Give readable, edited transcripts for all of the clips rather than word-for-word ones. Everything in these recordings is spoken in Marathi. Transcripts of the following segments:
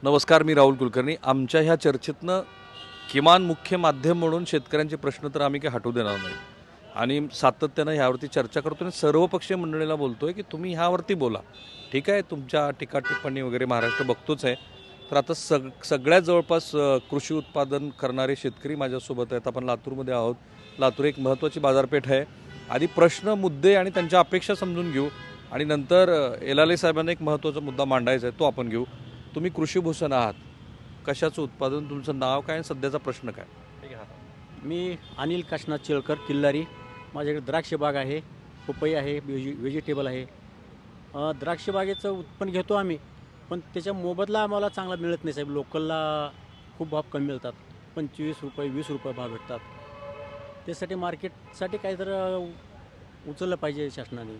नमस्कार, मी राहुल कुलकर्णी. आमच्या ह्या चर्चेतनं किमान मुख्य माध्यम म्हणून शेतकऱ्यांचे प्रश्न तर आम्ही काही हटू देणार नाही आणि सातत्यानं ह्यावरती चर्चा करतो आणि सर्वपक्षीय मंडळीला बोलतोय की तुम्ही ह्यावरती बोला. ठीक आहे, तुमच्या टीका टिप्पणी वगैरे महाराष्ट्र बघतोच आहे. तर आता सगळ्यात जवळपास कृषी उत्पादन करणारे शेतकरी माझ्यासोबत आहेत. आपण लातूरमध्ये आहोत. लातूर एक महत्त्वाची बाजारपेठ आहे. आधी प्रश्न, मुद्दे आणि त्यांच्या अपेक्षा समजून घेऊ आणि नंतर एलाले साहेबांना एक महत्त्वाचा मुद्दा मांडायचा आहे, तो आपण घेऊ. तुम्ही कृषीभूषण आहात, कशाचं उत्पादन, तुमचं नाव काय आणि सध्याचा प्रश्न काय? मी अनिल काशनाथ चिळकर, किल्लारी. माझ्याकडे द्राक्ष बाग आहे, पपई आहे, व्हेजिटेबल आहे. द्राक्ष बागेचं उत्पन्न घेतो आम्ही, पण त्याच्या मोबदला आम्हाला चांगला मिळत नाही साहेब. लोकलला खूप भाव कमी मिळतात, 25 रुपये 20 रुपये भाव भेटतात. त्यासाठी मार्केटसाठी काहीतरी उचललं पाहिजे शासनाने.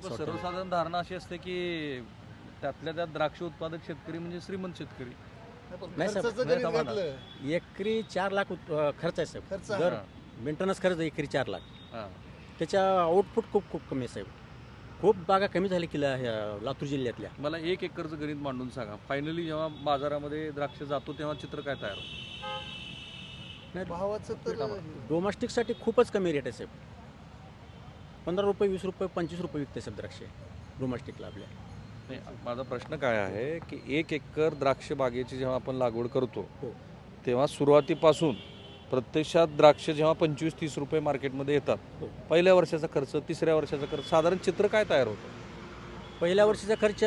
सर्वसाधारण धारणा अशी असते की त्यातल्या त्यात द्राक्ष उत्पादक शेतकरी म्हणजे श्रीमंत शेतकरी. नाही साहेब, एकरी 4 लाख खर्च आहे साहेब. दर मेंटेनन्स खर्च एकरी 4 लाख. त्याच्या आउटपुट खूप कमी आहे साहेब. खूप बागा कमी झाल्या की लातूर जिल्ह्यातल्या. मला 1 एकरचं गणित मांडून सांगा. फायनली जेव्हा बाजारामध्ये द्राक्ष जातो तेव्हा चित्र काय तयार होतं? भावाचं तर डोमेस्टिकसाठी खूपच कमी रेट आहे साहेब. 15 रुपये 20 रुपये 25 रुपये विकते साहेब द्राक्ष डोमेस्टिकला आपल्या. नाही, माझा प्रश्न काय आहे की 1 एकर द्राक्ष बागेची जेव्हा आपण लागवड करतो तेव्हा सुरुवातीपासून प्रत्यक्षात द्राक्ष जेव्हा 25-30 रुपये मार्केटमध्ये येतात, पहिल्या वर्षाचा खर्च, तिसऱ्या वर्षाचा खर्च, साधारण चित्र काय तयार होतं? पहिल्या वर्षीचा खर्च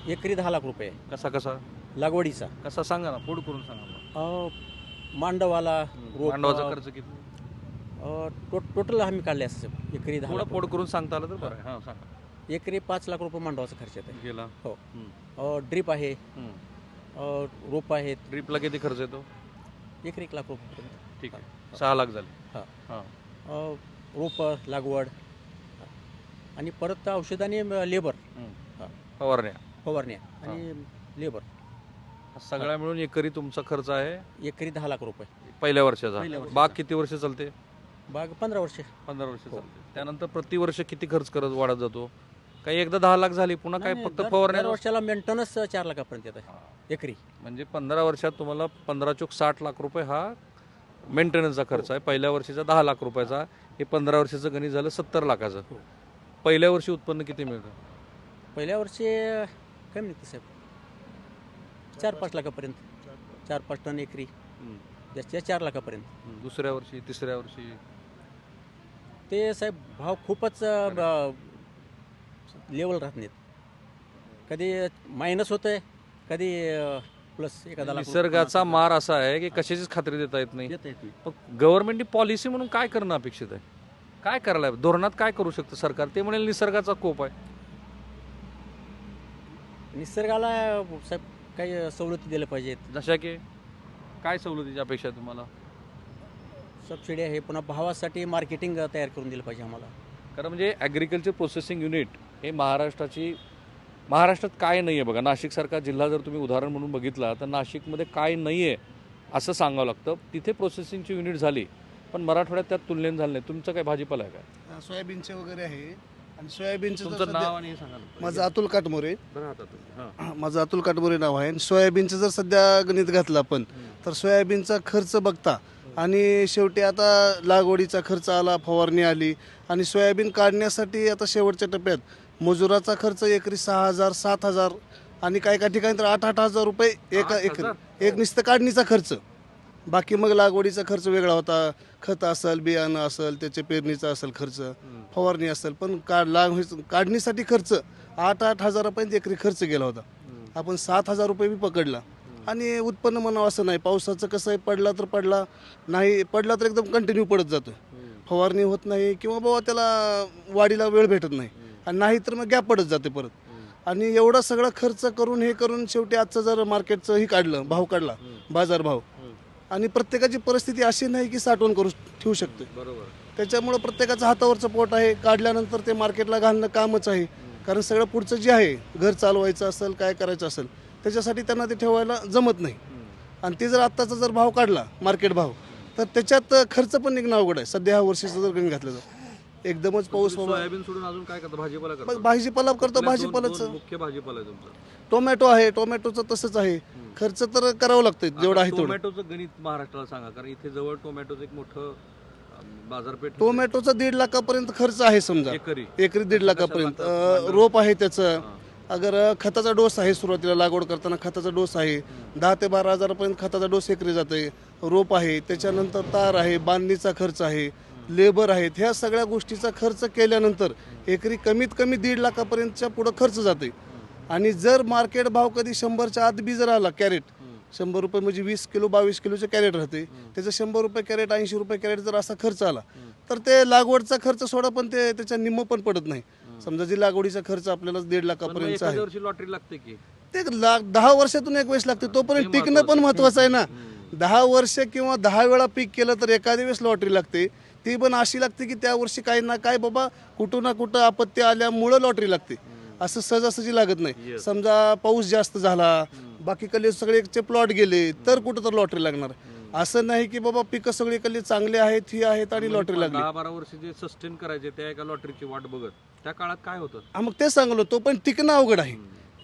एकरी 10 लाख रुपये. कसा लागवडीचा कसा सांगा ना, फोड करून सांगा. मांडवाला भांडवाचा खर्च किती? टोटल आम्ही काढले असं एकरी 10 लाख. फोड करून सांगता आलं तर बरं. हां, सांगा. एकरी 5 लाख रुपये मांडवाचा खर्च येतो गेला. हो. ड्रीप आहे, रोप आहेत. ड्रीपला किती खर्च येतो? एकरी 1 लाख रुपये. ठीक आहे, 6 लाख झाले. हां. रोप, लागवड आणि परत औषधाने लेबर, फवारण्या आणि लेबर सगळ्या मिळून एकरी तुमचा खर्च आहे एकरी 10 लाख रुपये पहिल्या वर्षाचा. बाग किती वर्ष चालते? बाग 15 वर्ष. 15 वर्ष चालते. त्यानंतर प्रतिवर्ष किती खर्च करत वाढत जातो? काही एकदा 10 लाख झाली, पुन्हा काय फक्त फवारण्या? वर्षाला मेंटेनन्स 4 लाखापर्यंत येतं एकरी. म्हणजे 15 वर्षात तुम्हाला 15 चोक 60 लाख रुपये हा मेंटेनन्सचा खर्च आहे. पहिल्या वर्षीचा 10 लाख रुपयाचा. हे 15 वर्षाचं गणित झालं 70 लाखाचं. पहिल्या वर्षी उत्पन्न किती मिळतं? पहिल्या वर्षी कमी निघते साहेब, 4-5 लाखापर्यंत. 4-5 टन एकरी, जास्तीत 4 लाखापर्यंत. दुसऱ्या वर्षी, तिसऱ्या वर्षी? ते साहेब भाव खूपच लेवल राहत नाहीत. कधी मायनस होतंय, कधी प्लस. एखादा निसर्गाचा मार असा आहे की कशाचीच खात्री देता येत नाही. गव्हर्नमेंटनी पॉलिसी म्हणून काय करणं अपेक्षित आहे? काय करायला, धोरणात काय करू शकतं सरकार? ते म्हणेल निसर्गाचा कोप आहे. निसर्गाला साहेब काही सवलती दिल्या पाहिजेत. जशा की काय सवलतीची अपेक्षा आहे तुम्हाला? सबसिडी आहे, पुन्हा भावासाठी मार्केटिंग तयार करून दिलं पाहिजे आम्हाला. कारण म्हणजे ॲग्रिकल्चर प्रोसेसिंग युनिट हे महाराष्ट्रात काय नाही आहे बघा. नाशिकसारखा जिल्हा जर तुम्ही उदाहरण म्हणून बघितला तर नाशिकमध्ये काय नाही आहे असं सांगावं लागतं. तिथे प्रोसेसिंगची युनिट झाली, पण मराठवाड्यात त्यात तुलनेने झालं नाही. तुमचं काय भाजीपाला आहे काय? सोयाबीनचे वगैरे आहे. आणि सोयाबीनचं तुमचं नाव आणि हे सांगा. माझं अतुल काटमोरे. बरं, माझं अतुल काटमोरे नाव आहे. सोयाबीनचं जर सध्या गणित घातलं आपण तर सोयाबीनचा खर्च बघता आणि शेवटी आता लागवडीचा खर्च आला, फवारणी आली आणि सोयाबीन काढण्यासाठी आता शेवटच्या टप्प्यात मजुराचा खर्च एकरी 6,000 7,000 आणि काही ठिकाणी तर 8-8 हजार रुपये एका एकरी. एक नुसतं काढणीचा खर्च. बाकी मग लागवडीचा खर्च वेगळा होता. खत असेल, बियाणं असेल, त्याचे पेरणीचा असेल खर्च, फवारणी असेल, पण काढणीसाठी खर्च 8-8 हजारापर्यंत एकरी खर्च गेला होता. आपण 7,000 रुपये बी पकडला आणि उत्पन्न म्हणावं असं नाही. पावसाचं कसं आहे, पडला तर पडला, नाही पडला तर एकदम कंटिन्यू पडत जातो. फवारणी होत नाही किंवा बाबा त्याला वाढीला वेळ भेटत नाही आणि नाही तर मग गॅप पडत जाते परत. आणि एवढा सगळा खर्च करून हे करून शेवटी आजचं जर मार्केटचं ही काढलं, भाव काढला, बाजारभाव, आणि प्रत्येकाची परिस्थिती अशी नाही की साठवण करू ठेवू शकते. बरोबर. त्याच्यामुळं प्रत्येकाचं हातावरचं पोट आहे. काढल्यानंतर ते मार्केटला घालणं कामच आहे. कारण सगळं पुढचं जे आहे, घर चालवायचं असेल, काय करायचं असेल, त्याच्यासाठी त्यांना ते ठेवायला जमत नाही. आणि ते जर आत्ताचा जर भाव काढला, मार्केट भाव, तर त्याच्यात खर्च पण निघणं अवघड आहे. सध्या ह्या वर्षीचं जर गणित घातलं तर एकदमच पाऊस. सोयाबीन सोडून अजून काय करतो? भाजीपाला करतो? भाजीपाला करतो. भाजीपालाचं मुख्य भाजीपाला आहे तुमचा. टोमॅटो आहे, टोमॅटोचं तसंच आहे. खर्च तर करावं लागतं जेवढं आहे तेवढं. टोमॅटोचं गणित महाराष्ट्राला सांगा, कारण इथे जवळ टोमॅटोचं एक मोठं बाजारपेठ आहे. टोमॅटोचा 1.5 लाखापर्यंत खर्च आहे समजा, एकरी एकरी 1.5 लाखापर्यंत. रोप आहे त्याचं, अगर खताचा डोस आहे, सुरुवातीला लागवड करताना खताचा डोस आहे, 10 ते 12 हजारापर्यंत खताचा डोस एकरी जाते. रोप आहे, त्याच्यानंतर तार आहे, बांधणीचा खर्च आहे, लेबर आहेत. ह्या सगळ्या गोष्टीचा खर्च केल्यानंतर एकरी कमीत कमी 1.5 लाखापर्यंतच्या पुढं खर्च जाते. आणि जर मार्केट भाव कधी 100च्या आत बी जर आला, कॅरेट 100 रुपये म्हणजे 20 किलो 22 किलोचे कॅरेट राहते, त्याचं 100 रुपये कॅरेट 80 रुपये कॅरेट जर असा खर्च आला तर ते लागवडचा खर्च सोडा, पण ते त्याच्या निम्म पण पडत नाही. समजा जी लागवडीचा खर्च आपल्याला 1.5 लाखापर्यंत एखाद्या आहे, वर्षी लॉटरी लागते की ते 10 वर्षातून एक वेळेस लागते. तोपर्यंत टिकणं पण महत्वाचं आहे ना. 10 वर्ष किंवा 10 वेळा पीक केलं तर एखाद्या वेळेस लॉटरी लागते. ती पण अशी लागते की त्या वर्षी काही ना काय बाबा कुठं ना कुठं आपत्ती आल्यामुळं लॉटरी लागते. असं सहजासहजी लागत नाही. समजा पाऊस जास्त झाला, बाकी कल्ले सगळेचे प्लॉट गेले तर कुठं तर लॉटरी लागणार. असं नाही की बाबा पिकं सगळी कल्ली चांगले आहेत, ही आहेत आणि लॉटरी लागली. 10-12 वर्ष जे सस्टेन करायचे त्या एका लॉटरीची वाट बघत त्या काळात काय होतं? मग ते सांगलो, तो पण टिकणं अवघड आहे.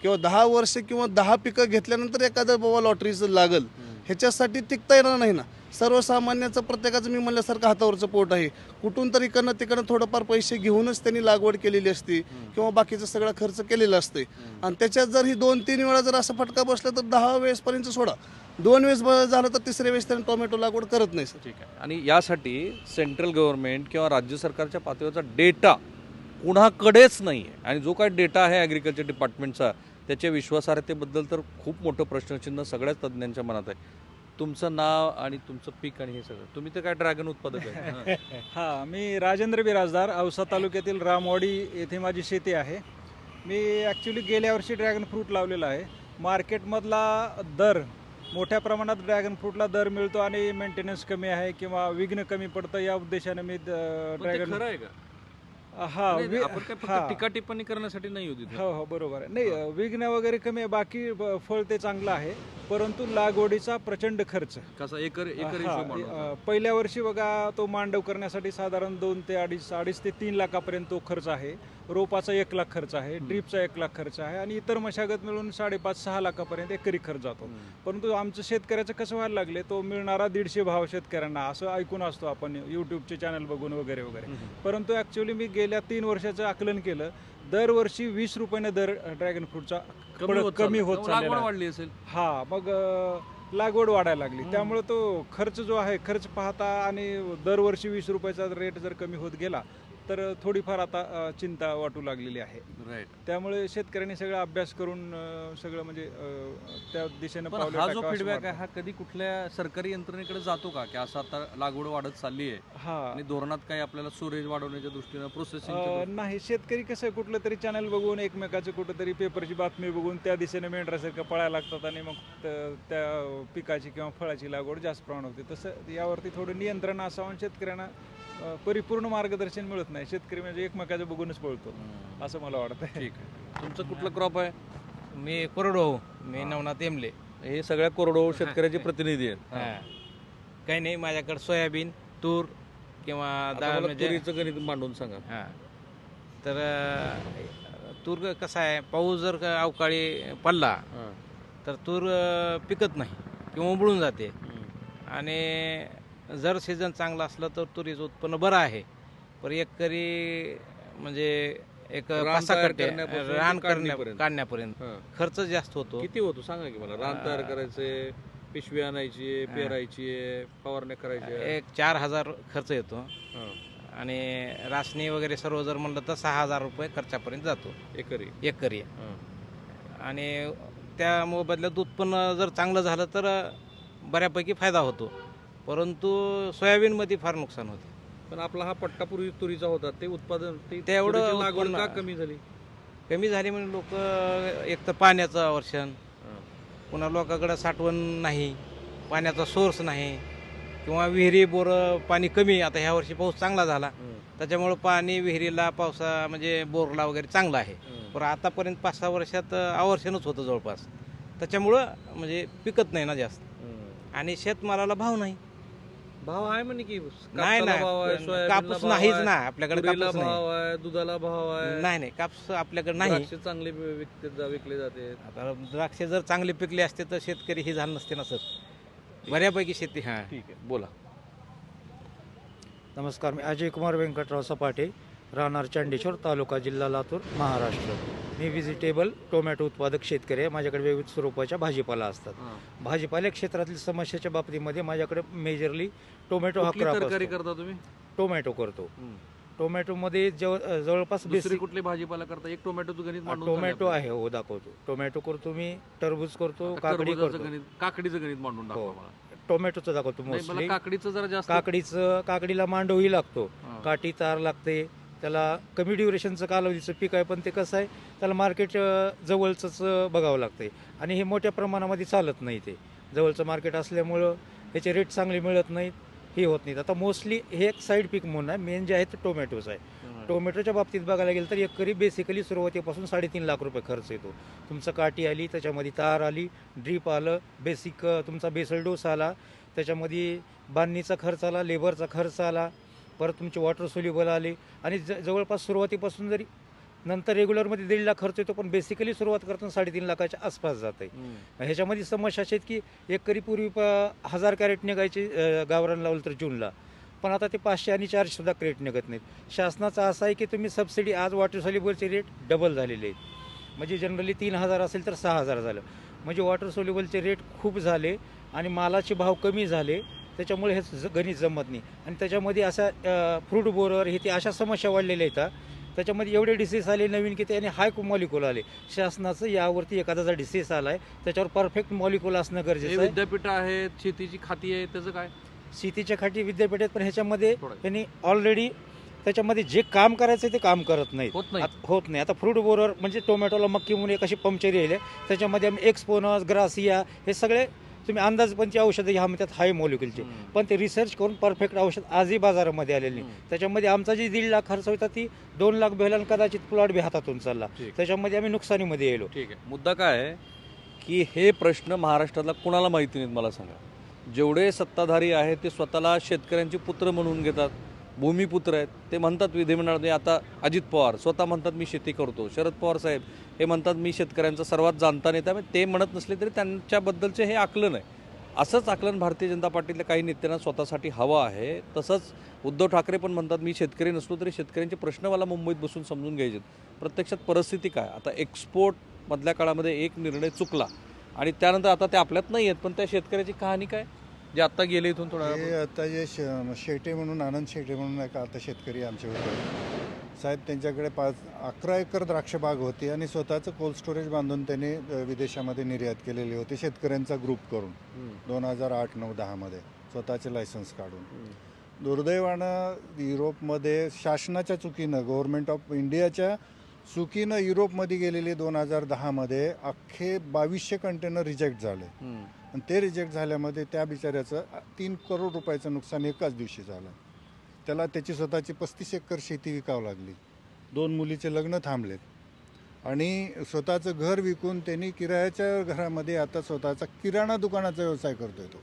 किंवा 10 वर्ष किंवा 10 पिकं घेतल्यानंतर एखादं बाबा लॉटरीचं लागल, ह्याच्यासाठी टिकता येणार नाही ना. सर्वसामान्याचं प्रत्येकाचं मी म्हणल्यासारखं हातावरचं पोट आहे. कुठून तरी इकडनं तिकडनं थोडंफार पैसे घेऊनच त्यांनी लागवड केलेली असते किंवा बाकीचा सगळा खर्च केलेला असते. आणि त्याच्यात जर ही 2-3 वेळा जर असा फटका बसला तर 10 वेळेसपर्यंत सोडा, 2 वेळेस झालं तर तिसऱ्या वेळेस त्यांनी टोमॅटो लागवड करत नाही. ठीक आहे. आणि यासाठी सेंट्रल गव्हर्नमेंट किंवा राज्य सरकारच्या पातळीवरचा डेटा कुणाकडेच नाही आहे. आणि जो काय डेटा आहे ॲग्रिकल्चर डिपार्टमेंटचा त्याच्या विश्वासार्हतेबद्दल तर खूप मोठं प्रश्नचिन्ह सगळ्याच तज्ज्ञांच्या मनात आहे. तुमचं नाव आणि तुमचं पीक आणि हे सगळं, तुम्ही तर काय ड्रॅगन उत्पादक आहे. हां, मी राजेंद्र बिराजदार, औसा तालुक्यातील रामवाडी येथे माझी शेती आहे. मी ॲक्च्युली गेल्या वर्षी ड्रॅगन फ्रूट लावलेला आहे. मार्केटमधला दर मोठ्या प्रमाणात ड्रॅगन फ्रूटला दर मिळतो आणि मेंटेनन्स कमी आहे किंवा विघ्न कमी पडतं या उद्देशाने मी ड्रॅगन खरं आहे का? हा आपण काय फक्त टीका टिप्पणी करण्यासाठी नाही होती. हो हो बरोबर आहे. नाही, विघ्न वगैरे कमी आहे, बाकी फळ ते चांगलं आहे, परंतु लागवडीचा प्रचंड खर्च. कसा एकर पहिल्या वर्षी बघा तो मांडव करण्यासाठी साधारण 2 ते 2.5 ते 3 लाखापर्यंत तो खर्च आहे. रोपाचा 1 लाख खर्च आहे, ड्रीपचा 1 लाख खर्च आहे आणि इतर मशागत मिळून 5.5-6 लाखापर्यंत एकरी खर्च जातो. परंतु आमचं शेतकऱ्याचं कसं व्हायला लागले, तो मिळणारा 150 भाव शेतकऱ्यांना असं ऐकून असतो आपण युट्यूबचे चॅनल बघून वगैरे वगैरे. परंतु ॲक्च्युली मी गेल्या 3 वर्षाचं आकलन केलं, दरवर्षी 20 रुपयाने दर ड्रॅगन फ्रूटचा कमी होत चाललेला वाढली असेल. हा, मग लागवड वाढायला लागली. त्यामुळे तो खर्च जो आहे, खर्च पाहता आणि दरवर्षी 20 रुपयाचा रेट जर कमी होत गेला तर थोडीफार आता चिंता वाटू लागलेली आहे. राईट. त्यामुळे शेतकऱ्यांनी सगळा अभ्यास करून सगळं म्हणजे त्या दिशेनं पावलं हा जो टाकावं असं फीडबॅक आहे वाटतं. हा कधी कुठल्या सरकारी यंत्रणेकडे जातो का, की असं आता लागवड वाढत चालली आहे हा, आणि धोरणात काही आपल्याला स्टोरेज वाढवण्याच्या दृष्टीनं प्रोसेसिंग? नाही, शेतकरी कसं आहे, कुठलं तरी चॅनल बघून एकमेकाचं कुठंतरी पेपरची बातमी बघून त्या दिशेने मेंढरासारखं पळायला लागतात आणि मग त्या पिकाची किंवा फळाची लागवड जास्त प्रमाणात होते. तसं यावरती थोडं नियंत्रण असावं आणि शेतकऱ्यांना परिपूर्ण मार्गदर्शन मिळत नाही. शेतकरी म्हणजे एकमेकाचं बघूनच पळतो असं मला वाटतं. ठीक आहे. तुमचं कुठलं क्रॉप आहे? मी कोरडवाहू, मी नवनाथ एमले. हे सगळ्या कोरडवाहू शेतकऱ्याचे प्रतिनिधी आहेत. हां, काही नाही, माझ्याकडे सोयाबीन, तूर किंवा आता मला म्हणजे तुरीचं गणित मांडून सांगा. हां, तर तूर कसं आहे, पाऊस जर का अवकाळी पडला तर तूर पिकत नाही किंवा उबळून जाते. आणि जर सीझन चांगला असलं तर तुरीचं उत्पन्न बरं आहे. पण एकरी म्हणजे एक रान 5-6 तयार कट्टे करण्यापासून रान काढणीपर्यंत. काढण्यापर्यंत खर्च जास्त होतो. किती होतो सांगा की मला. रान तयार करायचे, पिशवी आणायची, पेरायची, फवारण्या करायच्या. एक 4,000 खर्च येतो आणि रासनी वगैरे सर्व जर म्हणलं तर 6,000 रुपये खर्चापर्यंत जातो एकरी. आणि त्या मोबदल्यात उत्पन्न जर चांगलं झालं तर बऱ्यापैकी फायदा होतो. परंतु सोयाबीनमध्ये फार नुकसान होते. पण आपला हा पट्टा पूर्वी तुरीचा होता, ते उत्पादन तेवढं तुरीची लागवड उत्पन्न का कमी झाली? कमी झाली म्हणजे लोक एक तर पाण्याचं आवर्षण, पुन्हा लोकांकडे साठवण नाही, पाण्याचा सोर्स नाही किंवा विहिरी बोरं पाणी कमी. आता ह्या वर्षी पाऊस चांगला झाला त्याच्यामुळं पाणी विहिरीला पावसा म्हणजे बोरला वगैरे चांगलं आहे. पण आतापर्यंत 5-6 वर्षात आवर्षणच होतं जवळपास. त्याच्यामुळं म्हणजे पिकत नाही ना जास्त आणि शेतमालाला भाव नाही. भाव आहे म्हणे की नाही कापसाला भाव आहे, ना सोयाबीनला कापूस भाव नाहीच आहे, ना आपल्याकडे तुरीला कापूस भाव नाही. आहे, दुधाला भाव आहे, नाही कापूस आपल्याकडे नाही. द्राक्षे चांगले विकले जाते. आता द्राक्षे जर चांगले पिकले असते तर शेतकरी हे झालं नसते ना सर. बऱ्यापैकी शेती हां. ठीक आहे, बोला. नमस्कार, मी अजय कुमार व्यंकटराव सपाटे, राहणार चांडेश्वर, तालुका जिल्हा लातूर, महाराष्ट्र. मी व्हेजिटेबल टोमॅटो उत्पादक शेतकरी आहे. माझ्याकडे विविध स्वरूपाच्या भाजीपाला असतात. भाजीपाला क्षेत्रातील समस्याच्या बाबतीमध्ये माझ्याकडे मेजरली टोमॅटो हा कुठली क्रॉप तरकारी असतो. करता तुम्ही? टोमॅटो करतो. हम्म. टोमॅटोमध्ये जवळपास दुसरी बेसिक कुठली भाजीपाला करता? एक टोमॅटोचं गणित मांडून टोमॅटो सांगा आहे, हो दाखवतो. टोमॅटो करतो मी, टरबूज करतो, आपल्याला. काकडी टरबूजाचं करतो. गणित, काकडीचं गणित मांडून दाखवा हो. मला. टोमॅटोचं दाखवतो नाही, मला मोस्टली. काकडीचं जरा जास्त. काकडीला मांडवही लागतो, हां. काठी तार लागते. त्याला कमी ड्युरेशनचं कालावधीचं पीक आहे, पण ते कसं आहे, त्याला मार्केट जवळचंच बघावं लागते आणि हे मोठ्या प्रमाणामध्ये चालत नाही. ते जवळचं मार्केट असल्यामुळं ह्याचे रेट चांगले मिळत नाहीत, हे होत नाहीत. आता मोस्टली हे एक साईड पीक म्हणून आहे. मेन जे आहे ते टोमॅटोच आहे. टोमॅटोच्या बाबतीत बघायला गेलं तर एकरी बेसिकली सुरुवातीपासून 3.5 लाख रुपये खर्च येतो. तुमचं काठी आली, त्याच्यामध्ये तार आली, ड्रीप आलं, बेसिक तुमचा बेसल डोस आला, त्याच्यामध्ये बांधणीचा खर्च आला, लेबरचा खर्च आला, परत तुमचे वॉटर सोल्युबल आले आणि जवळपास सुरुवातीपासून जरी नंतर रेग्युलरमध्ये 1.5 लाख खर्च येतो, पण बेसिकली सुरुवात करताना 3.5 लाखाच्या आसपास जाते. ह्याच्यामध्ये समस्या अशा आहेत की एकरी पूर्वी 1000 कॅरेट निघायचे गावरान लावलं तर जूनला, पण आता ते 500 आणि 400 सुद्धा क्रेट निघत नाहीत. शासनाचं असं आहे की तुम्ही सबसिडी, आज वॉटर सोल्युबलचे रेट डबल झालेले आहेत. म्हणजे जनरली 3000 असेल तर 6000 झालं. म्हणजे वॉटर सोल्युबलचे रेट खूप झाले आणि मालाचे भाव कमी झाले. त्याच्यामुळे हे गणित जमत नाही आणि त्याच्यामध्ये असा फ्रूट बोरर हे ते अशा समस्या वाढलेल्या आहेत. त्याच्यामध्ये एवढे डिसीज आले नवीन की त्याने हाय मॉलिक्युल आले. शासनाचं यावरती एखादा जर डिसीज आला आहे त्याच्यावर परफेक्ट मॉलिक्युल असणं हे गरजेचं आहे. विद्यापीठ आहेत, शेतीची खाती आहे, त्याचं काय? शेतीच्या खाटी विद्यापीठ आहेत, पण ह्याच्यामध्ये थोडं. त्यांनी ऑलरेडी त्याच्यामध्ये जे काम करायचं ते काम करत नाहीत. होत नाही. होत नाही. आता फ्रूट बोरर म्हणजे टोमॅटोला मक्की म्हणून एक अशी पंक्चरी आहे, त्याच्यामध्ये आम्ही एक्सपोनस, ग्रासिया हे सगळे तुम्ही अंदाजपंची औषधं ह्या म्हणतात हाय मॉलिक्युलचे, पण ते रिसर्च करून परफेक्ट औषध आजही बाजारामध्ये आलेले नाही. त्याच्यामध्ये आमचा जी 1.5 लाख खर्च होता ती 2 लाख भेला आणि कदाचित प्लॉट बी हातातून चालला. ठीक. त्याच्यामध्ये आम्ही नुकसानीमध्ये येलो. ठीक आहे. मुद्दा काय आहे की हे प्रश्न महाराष्ट्रातला कुणाला माहिती नाहीत मला सांगा. जेवढे सत्ताधारी आहेत ते स्वतःला शेतकऱ्यांचे पुत्र म्हणून घेतात, भूमिपुत्र आहेत. ते म्हणतात विधिमंडळामध्ये, आता अजित पवार स्वतः म्हणतात मी शेती करतो, शरद पवार साहेब हे म्हणतात मी शेतकऱ्यांचा सर्वात जाणता नेता. ते म्हणत नसले तरी त्यांच्याबद्दलचे हे आकलन आहे. असंच आकलन भारतीय जनता पार्टीतल्या काही नेत्यांना स्वतःसाठी हवं आहे. तसंच उद्धव ठाकरे पण म्हणतात मी शेतकरी नसलो तरी शेतकऱ्यांचे प्रश्न मला मुंबईत बसून समजून घ्यायचे. प्रत्यक्षात परिस्थिती काय, आता एक्सपोर्टमधल्या काळामध्ये एक निर्णय चुकला आणि त्यानंतर आता ते आपल्यात नाही आहेत, पण त्या शेतकऱ्याची कहाणी काय जे आत्ता गेले इथून थोडा हे आता जे शेटे म्हणून, आनंद शेटे म्हणून एक आता शेतकरी आमचे होते साहेब, त्यांच्याकडे 11 एकर द्राक्ष बाग होती आणि स्वतःचं कोल्ड स्टोरेज बांधून त्यांनी विदेशामध्ये निर्यात केलेली होती शेतकऱ्यांचा ग्रुप करून 2008, 9, 10मध्ये स्वतःचे लायसन्स काढून. दुर्दैवानं युरोपमध्ये शासनाच्या चुकीनं, गव्हर्नमेंट ऑफ इंडियाच्या चुकीनं युरोपमध्ये गेलेले 2010मध्ये अख्खे 2200 कंटेनर रिजेक्ट झाले आणि ते रिजेक्ट झाल्यामध्ये त्या बिचाऱ्याचं 3 करोड रुपयाचं नुकसान एकाच दिवशी झालं. त्याला त्याची स्वतःची 35 एकर शेती विकावं लागली, 2 मुलीचे लग्न थांबलेत आणि स्वतःचं घर विकून त्यांनी किरायाच्या घरामध्ये आता स्वतःचा किराणा दुकानाचा व्यवसाय करतोय. तो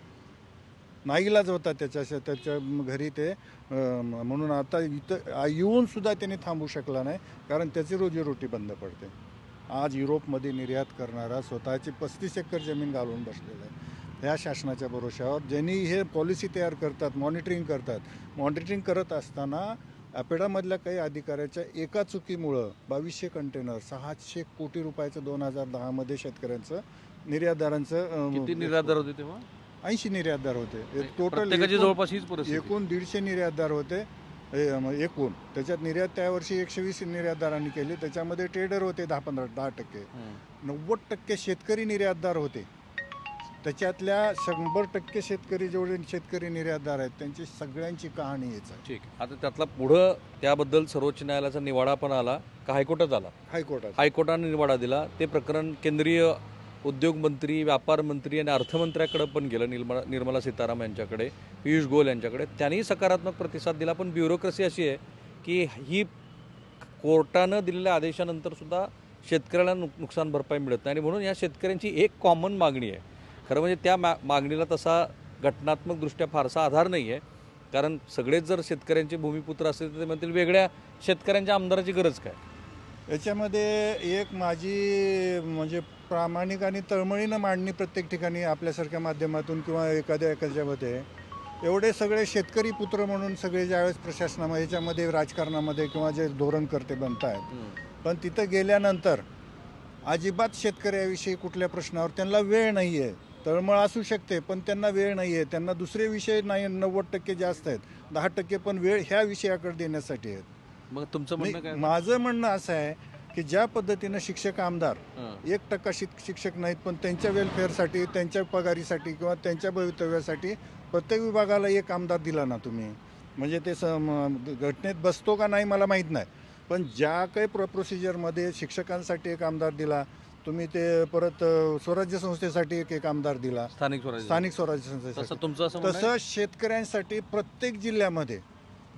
नाईलाज होता त्याच्या घरी ते, म्हणून आता इथं येऊनसुद्धा त्यांनी थांबू शकला नाही कारण त्याची रोजीरोटी बंद पडते. आज युरोपमध्ये निर्यात करणारा स्वतःची 35 एकर जमीन घालून बसलेला आहे. ह्या शासनाच्या भरोशावर ज्यांनी हे पॉलिसी तयार करतात, मॉनिटरिंग करत असताना अपेडामधल्या काही अधिकाऱ्याच्या एका चुकीमुळं 2200 कंटेनर 600 कोटी रुपयाचं 2010मध्ये शेतकऱ्यांचं, निर्यातदारांचं, किती निर्यातदार होते तेव्हा? 80 निर्यातदार होते. टोटल प्रत्येकाची जवळपास हीच परिस्थिती. एकूण 150 निर्यातदार होते एकूण. त्याच्यात निर्यात त्या वर्षी 120 निर्यातदारांनी केली. त्याच्यामध्ये ट्रेडर होते 10% 90% शेतकरी निर्यातदार होते. त्याच्यातल्या 100% शेतकरी, जेवढे शेतकरी निर्यातदार आहेत त्यांची सगळ्यांची कहाणी हेच आहे. ठीक. आता त्यातला पुढं त्याबद्दल सर्वोच्च न्यायालयाचा निवाडा पण आला का हायकोर्टात आला? हायकोर्टाने निवाडा दिला. ते प्रकरण केंद्रीय उद्योग मंत्री, व्यापार मंत्री आणि अर्थमंत्र्याकडे पण गेलं, निर्मला सीतारामन यांच्याकडे, पियुष गोयल यांच्याकडे. त्यांनी सकारात्मक प्रतिसाद दिला. पण ब्युरोक्रेसी अशी आहे की ही कोर्टानं दिलेल्या आदेशानंतर सुद्धा शेतकऱ्याला नुकसान भरपाई मिळत नाही आणि म्हणून या शेतकऱ्यांची एक कॉमन मागणी आहे. खरं म्हणजे त्या मागणीला तसा घटनात्मकदृष्ट्या फारसा आधार नाही आहे. कारण सगळेच जर शेतकऱ्यांचे भूमिपुत्र असतील तर ते म्हणतील वेगळ्या शेतकऱ्यांच्या आमदाराची गरज काय. याच्यामध्ये एक माझी म्हणजे प्रामाणिक आणि तळमळीनं मांडणी प्रत्येक ठिकाणी आपल्यासारख्या माध्यमातून किंवा एखाद्यामध्ये एवढे सगळे शेतकरी पुत्र म्हणून सगळे ज्यावेळेस प्रशासनामध्ये याच्यामध्ये राजकारणामध्ये किंवा जे धोरणकर्ते बनत आहेत, पण तिथं गेल्यानंतर अजिबात शेतकऱ्याविषयी कुठल्या प्रश्नावर त्यांना वेळ नाही आहे. तळमळ असू शकते पण त्यांना वेळ नाही आहे. त्यांना दुसरे विषय नाही 90% जास्त आहेत, 10% पण वेळ ह्या विषयाकडे देण्यासाठी आहेत. मग तुमचं म्हणणं काय. माझं म्हणणं असं आहे की ज्या पद्धतीनं शिक्षक आमदार हां. 1% शिक्षक नाहीत, पण त्यांच्या वेलफेअरसाठी, त्यांच्या पगारीसाठी किंवा त्यांच्या भवितव्यासाठी प्रत्येक विभागाला एक आमदार दिला ना तुम्ही, म्हणजे ते घटनेत बसतो का नाही मला माहीत नाही, पण ज्या काही प्रोसिजरमध्ये शिक्षकांसाठी एक आमदार दिला तुम्ही, ते परत स्वराज्य संस्थेसाठी एक आमदार दिला, स्थानिक स्वराज्य. स्थानिक स्वराज्य तसं संस्थेसाठी. तुमचं असं म्हणणं आहे? तसं शेतकऱ्यांसाठी प्रत्येक जिल्ह्यामध्ये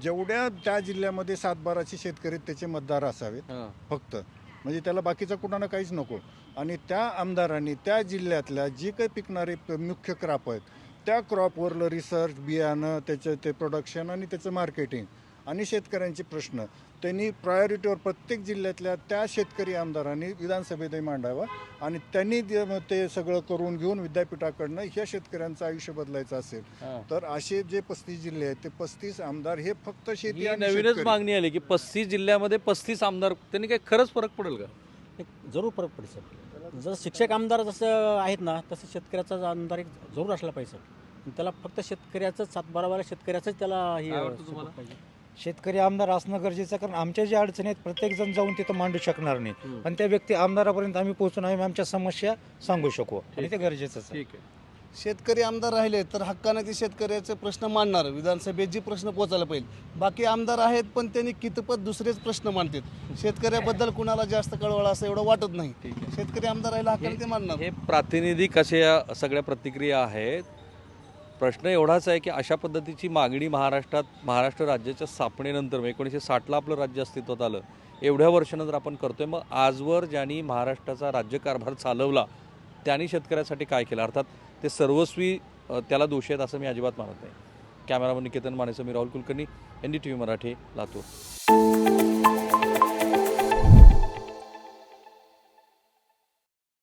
जेवढ्या त्या जिल्ह्यामध्ये 7-12 शेतकरी त्याचे मतदार असावेत हां. फक्त, म्हणजे त्याला बाकीचा कुणाला काहीच नको. आणि त्या आमदारांनी त्या जिल्ह्यातल्या जी काही पिकणारे मुख्य क्रॉप आहेत त्या क्रॉपवरलं रिसर्च, बियाणं, त्याचं ते प्रोडक्शन आणि त्याचं मार्केटिंग आणि शेतकऱ्यांचे प्रश्न त्यांनी प्रायोरिटीवर प्रत्येक जिल्ह्यातल्या त्या शेतकरी आमदारांनी विधानसभेतही मांडावा आणि त्यांनी ते सगळं करून घेऊन विद्यापीठाकडनं ह्या शेतकऱ्यांचं आयुष्य बदलायचं असेल हां. तर असे जे 35 जिल्हे आहेत ते 35 आमदार हे फक्त शेती ही आणि नवीनच शेतकरी. मागणी आली की 35 जिल्ह्यामध्ये 35 आमदार, त्यांनी काय खरंच फरक पडेल का. जरूर फरक पडेल सर. जसं शिक्षक आमदार जसं आहेत ना तसं शेतकऱ्याचा आमदार एक जरूर असला पाहिजे सर. त्याला फक्त शेतकऱ्याचं 7-12 शेतकऱ्याचंच त्याला हे काय वाटतं support तुम्हाला? पाहिजे. शेतकरी आमदार असणं गरजेचं आहे, कारण आमच्या ज्या अडचणी आहेत प्रत्येकजण जाऊन तिथं मांडू शकणार नाही, पण त्या व्यक्ती आमदारापर्यंत आम्ही पोहोचून आम्ही आमच्या समस्या सांगू शकू आणि ते गरजेचंच आहे. ठीक आहे. शेतकरी आमदार राहिले तर हक्काने ते शेतकऱ्याचे प्रश्न मांडणार, विधानसभेत जी प्रश्न पोचायला पाहिजे. बाकी आमदार आहेत पण त्यांनी कितपत दुसरेच प्रश्न मांडतात. शेतकऱ्याबद्दल कुणाला जास्त कळवळा असं एवढं वाटत नाही. शेतकरी आमदार राहिला हक्काने ते मांडणार. हे प्रातिनिधिक अशा या सगळ्या प्रतिक्रिया आहेत. प्रश्न एवढाच आहे की अशा पद्धतीची मागणी महाराष्ट्र राज्याच्या स्थापनेनंतर 1960ला आपलं राज्य अस्तित्वात आलं, एवढ्या वर्षानंतर आपण करतोय. मग आजवर ज्यांनी महाराष्ट्राचा राज्यकारभार चालवला त्यांनी शेतकऱ्यासाठी काय केलं. अर्थात ते सर्वस्वी त्याला दोषी आहेत असं मी अजिबात मानत नाही. कॅमेरामन निकेतन मानेसह मी राहुल कुलकर्णी, NDTV मराठी, लातूर.